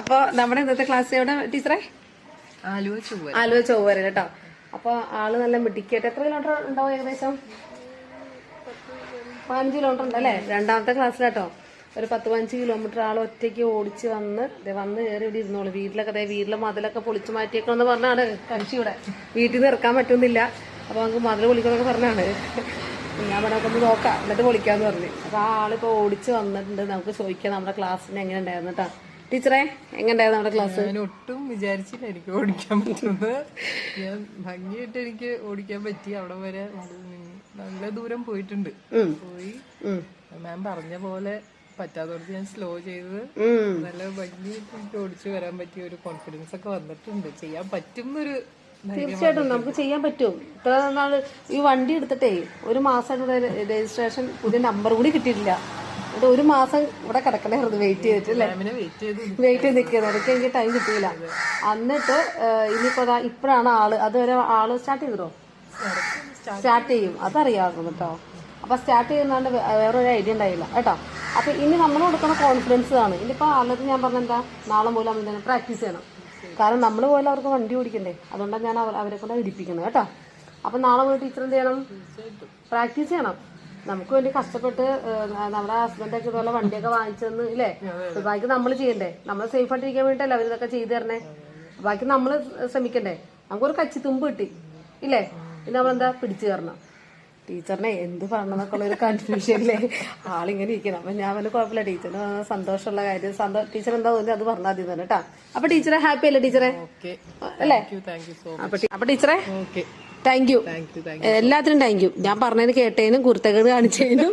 അപ്പൊ നമ്മുടെ ഇന്നത്തെ ക്ലാസ് എവിടെ ടീച്ചറെ? ആലുവ ചൊവ്വര കേട്ടോ. അപ്പൊ ആള് നല്ല മിടിക്കായിട്ട് എത്ര കിലോമീറ്റർ ഉണ്ടാവും ഏകദേശം? 15 കിലോമീറ്റർ ഉണ്ടല്ലേ? രണ്ടാമത്തെ ക്ലാസ്സിലാട്ടോ. ഒരു 10-15 കിലോമീറ്റർ ആൾ ഒറ്റയ്ക്ക് ഓടിച്ച് വന്ന് കയറി ഇവിടെ ഇരുന്നോളൂ. വീട്ടിലെ മതിലൊക്കെ പൊളിച്ചു മാറ്റിയേക്കണമെന്ന് പറഞ്ഞാണ് കക്ഷി ഇവിടെ. വീട്ടിൽ നിന്ന് ഇറക്കാൻ പറ്റുന്നില്ല. അപ്പൊ നമുക്ക് മതിൽ പൊളിക്കണമെന്നൊക്കെ പറഞ്ഞാണ്. ഞാൻ പറഞ്ഞൊന്ന് നോക്കാം എന്നിട്ട് പൊളിക്കാന്ന് പറഞ്ഞു. അപ്പൊ ആ ആളിപ്പോ ഓടിച്ച് വന്നിട്ടുണ്ട്. നമുക്ക് ചോദിക്കാം നമ്മുടെ ക്ലാസ്സിന് എങ്ങനെ ഉണ്ടായിരുന്നു കേട്ടോ. ടീച്ചറെ എങ്ങനെ ഉണ്ടായിരുന്നു നമ്മുടെ ക്ലാസ്? ഞാൻ ഒട്ടും വിചാരിച്ചില്ല എനിക്ക് ഓടിക്കാൻ പറ്റുന്നത്. ഞാൻ ഭംഗിയായിട്ട് എനിക്ക് ഓടിക്കാൻ പറ്റി. അവിടെ വരെ നല്ല ദൂരം പോയിട്ടുണ്ട്. പോയി മാം പറഞ്ഞ പോലെ പറ്റാത്തോടത്ത് ഞാൻ സ്ലോ ചെയ്ത് നല്ല ഭംഗിയായിട്ട് എനിക്ക് ഓടിച്ചു വരാൻ പറ്റിയ ഒരു കോൺഫിഡൻസ് ഒക്കെ വന്നിട്ടുണ്ട്. ചെയ്യാൻ പറ്റും എന്നൊരു തീർച്ചയായിട്ടും നമുക്ക് ചെയ്യാൻ പറ്റും. ഇത്ര നാള് ഈ വണ്ടി എടുത്തിട്ടേ ഒരു മാസമായിട്ട് രജിസ്ട്രേഷൻ പുതിയ നമ്പർ കൂടി കിട്ടിയിട്ടില്ല. എന്നിട്ട് ഒരു മാസം ഇവിടെ കിടക്കണായിരുന്നു വെയിറ്റ് ചെയ്തിട്ടല്ലേ, വെയിറ്റ് ചെയ്ത് നിൽക്കുന്നത്. അതൊക്കെ എനിക്ക് ടൈം കിട്ടിയില്ല. എന്നിട്ട് ഇനിയിപ്പോ ഇപ്പഴാണ് അതുവരെ ആള് സ്റ്റാർട്ട് ചെയ്തോ? സ്റ്റാർട്ട് ചെയ്യും, അതറിയാമായിരുന്നു കേട്ടോ. അപ്പൊ സ്റ്റാർട്ട് ചെയ്യുന്നതുകൊണ്ട് വേറൊരു ഐഡിയ ഉണ്ടായില്ല കേട്ടോ. അപ്പൊ ഇനി നമ്മൾ കൊടുക്കുന്ന കോൺഫിഡൻസ് ആണ്. ഇനിയിപ്പോ ആളുടെ ഞാൻ പറഞ്ഞെന്താ, നാളെ മൂലം പ്രാക്ടീസ് ചെയ്യണം. കാരണം നമ്മൾ പോലെ അവർക്ക് വണ്ടി ഓടിക്കണ്ടേ, അതുകൊണ്ടാണ് ഞാൻ അവരെ കൊണ്ട് ഇടിപ്പിക്കുന്നത് കേട്ടോ. അപ്പൊ നാളെ പോയി ടീച്ചർ എന്ത് ചെയ്യണം? പ്രാക്ടീസ് ചെയ്യണം. നമുക്ക് വേണ്ടി കഷ്ടപ്പെട്ട് നമ്മുടെ ഹസ്ബൻഡൊക്കെ ഇതുപോലെ വണ്ടിയൊക്കെ വാങ്ങിച്ചെന്ന് ഇല്ലേ, ബാക്കി നമ്മൾ ചെയ്യണ്ടേ. നമ്മൾ സേഫ് ആയിട്ട് ഇരിക്കാൻ വേണ്ടിയിട്ടല്ലേ അവരിതൊക്കെ ചെയ്തു തരണേ. ബാക്കി നമ്മൾ ശ്രമിക്കണ്ടേ. നമുക്കൊരു കച്ചിത്തുമ്പ് കിട്ടി ഇല്ലേ, ഇനി നമ്മളെന്താ പിടിച്ചു കയറണം. ടീച്ചറിനെ എന്ത് പറയണമെന്നൊക്കെ ഉള്ള ഒരു കൺഫ്യൂഷനില്ലേ ആളിങ്ങനെ ഇരിക്കണം. അപ്പൊ ഞാൻ വല്ല കുഴപ്പമില്ല, ടീച്ചറിന് സംതോഷമുള്ള കാര്യം. ടീച്ചർ എന്താ തോന്നി അത് പറഞ്ഞാൽ മതി തന്നെ കേട്ടാ. അപ്പൊ ടീച്ചറെ ഹാപ്പി അല്ലേ ടീച്ചറെ? അല്ലേ? അപ്പൊ ടീച്ചറെ താങ്ക് യു, എല്ലാത്തിനും താങ്ക് യു. ഞാൻ പറഞ്ഞതിന് കേട്ടതിനും കുരുത്തക്കേട് കാണിച്ചതിനും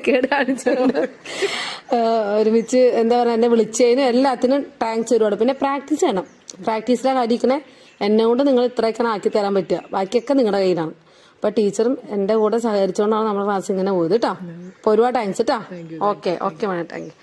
കേട് കാണിച്ചതിനും ഒരുമിച്ച് എന്താ പറയാ എന്നെ വിളിച്ചതിനും എല്ലാത്തിനും താങ്ക്സ് ഒരുപാട്. പിന്നെ പ്രാക്ടീസ് ചെയ്യണം. പ്രാക്ടീസിലാണ് കാര്യക്കണേ. എന്നെ കൊണ്ട് നിങ്ങൾ ഇത്രയൊക്കെ ആക്കി തരാൻ പറ്റുക, ബാക്കിയൊക്കെ നിങ്ങളുടെ കയ്യിലാണ്. അപ്പൊ ടീച്ചറും എന്റെ കൂടെ സഹകരിച്ചുകൊണ്ടാണ് നമ്മുടെ ക്ലാസ് ഇങ്ങനെ പോയത് കേട്ടോ. അപ്പൊ ഒരുപാട് താങ്ക്സ് കേട്ടോ. ഓക്കെ ഓക്കെ വേണം, താങ്ക് യു.